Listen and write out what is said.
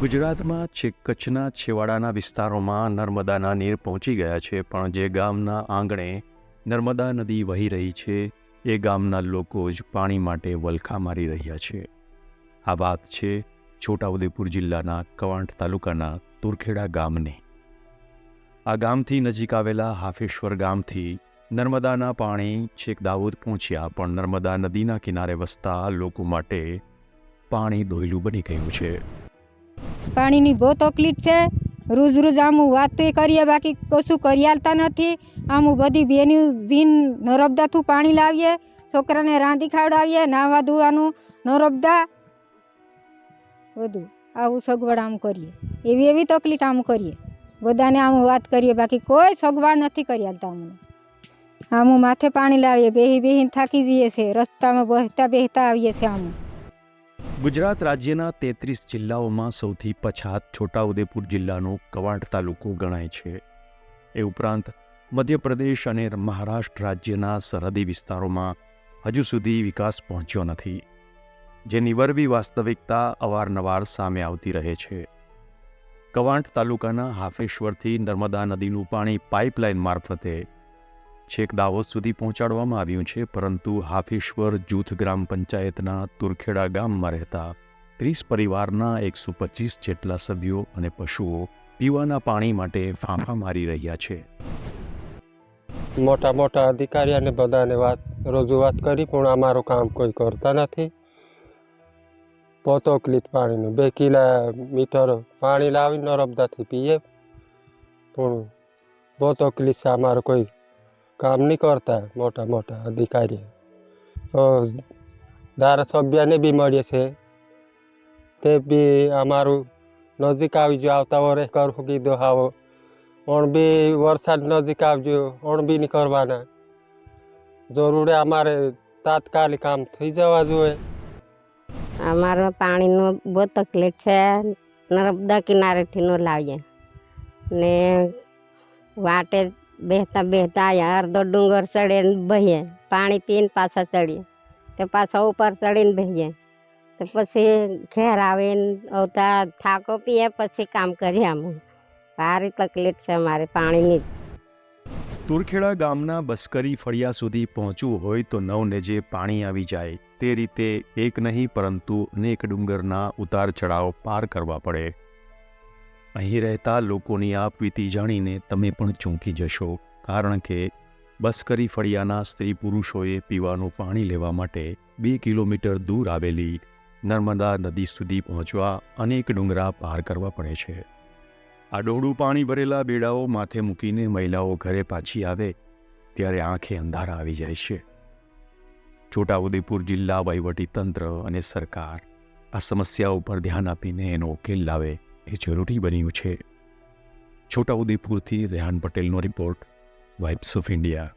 ગુજરાતમાં કચ્છના છેવાડાના વિસ્તારોમાં નર્મદાના નીર પહોંચી ગયા છે, પણ જે ગામના આંગણે નર્મદા નદી વહી રહી છે એ ગામના લોકો જ પાણી માટે વલખા મારી રહ્યા છે. આ વાત છે છોટાઉદેપુર જિલ્લાના કવાંટ તાલુકાના તુરખેડા ગામની. આ ગામથી નજીક આવેલા હાફેશ્વર ગામથી નર્મદાના પાણી છેક દાહોદ પહોંચ્યા, પણ નર્મદા નદીના કિનારે વસતા લોકો માટે પાણી દોયલું બની ગયું છે. પાણીની બહુ તકલીફ છે. રોજ આમું વાત કરીએ, બાકી કશું કરી આલતા નથી. આમું બધી બેની જીન નર્મદાથી પાણી લાવીએ, છોકરાને રાંધી ખાવડાવીએ, નાવા ધોવાનું નર્મદા બધું આવું સગવડ આમ કરીએ. એવી તકલીફ આમ કરીએ, બધાને આમ વાત કરીએ, બાકી કોઈ સગવડ નથી કરી આલતા અમને. આમું માથે પાણી લાવીએ, બેહીને થાકી જઈએ છે, રસ્તામાં બેહતા આવીએ છે. આમું ગુજરાત રાજ્યના 33 જિલ્લાઓમાં સૌથી પછાત છોટાઉદેપુર જિલ્લાનો કવાંટ તાલુકો ગણાય છે. એ ઉપરાંત મધ્યપ્રદેશ અને મહારાષ્ટ્ર રાજ્યના સરહદી વિસ્તારોમાં હજુ સુધી વિકાસ પહોંચ્યો નથી, જેની વરવી વાસ્તવિકતા અવારનવાર સામે આવતી રહે છે. કવાંટ તાલુકાના હાફેશ્વરથી નર્મદા નદીનું પાણી પાઇપલાઇન મારફતે છેક દાહોદ સુધી પહોંચાડવામાં આવ્યું છે, પરંતુ હાફેશ્વર જૂથ ગ્રામ પંચાયતના તુરખેડા ગામમાં રહેતા 30 પરિવારના 125 જેટલા સભ્યો અને પશુઓ પીવાના પાણી માટે ફાંફા મારી રહ્યા છે. મોટા મોટા અધિકારીઓને બધાને રજૂઆત કરી, પણ અમારું કામ કોઈ કરતા નથી. બહુ તકલીફ પાણીનું. 2 કિલોમીટર પાણી લાવી નર્મદાથી પીએ, પણ બહુ તકલીફ છે. અમારું કોઈ કામ નહીં કરતા મોટા મોટા અધિકારી. ધારાસભ્યને બી મળીએ છે, તે બી અમારું નજીક આવી ગયો. આવતા વર્ષે કરવું કીધું, આવો ઓણ બી વરસાદ નજીક આવજો, ઓણ બી નહીં કરવાના. જરૂરી અમારે તાત્કાલિક કામ થઈ જવા જોઈએ. અમારે પાણીનું બહુ તકલીફ છે. નર્મદા કિનારેથી ન લાવીએ ને વાટે બેહતા અડધો ડુંગર ચડીને બહીએ, પાણી પીને પાછા ચડીએ, તે પાછા ઉપર ચડીને બહીએ, તો પછી ઘેર આવીને આવતા થાકો પીએ, પછી કામ કરીએ. આમ ભારી તકલીફ છે અમારે પાણીની. તુરખેડા ગામના બસ્કરી ફળિયા સુધી પહોંચવું હોય તો નવનેજે પાણી આવી જાય તે રીતે એક નહીં પરંતુ અનેક ડુંગરના ઉતાર ચઢાવ પાર કરવા પડે. અહીં રહેતા લોકોની આપવીતી જાણીને તમે પણ ચોંકી જશો, કારણ કે બસ્કરી ફળિયાના સ્ત્રી પુરુષોએ પીવાનું પાણી લેવા માટે 2 કિલોમીટર દૂર આવેલી નર્મદા નદી સુધી પહોંચવા અનેક ડુંગરા પાર કરવા પડે છે. આ ડોળું પાણી ભરેલા બેડાઓ માથે મૂકીને મહિલાઓ ઘરે પાછી આવે ત્યારે આંખે અંધારા આવી જાય છે. છોટાઉદેપુર જિલ્લા વહીવટીતંત્ર અને સરકાર આ સમસ્યા ઉપર ધ્યાન આપીને એનો ઉકેલ લાવે એ જરૂરી બન્યું છે. છોટાઉદેપુરથી રેહાન પટેલનો રિપોર્ટ, વાઇબ્સ ઓફ ઇન્ડિયા.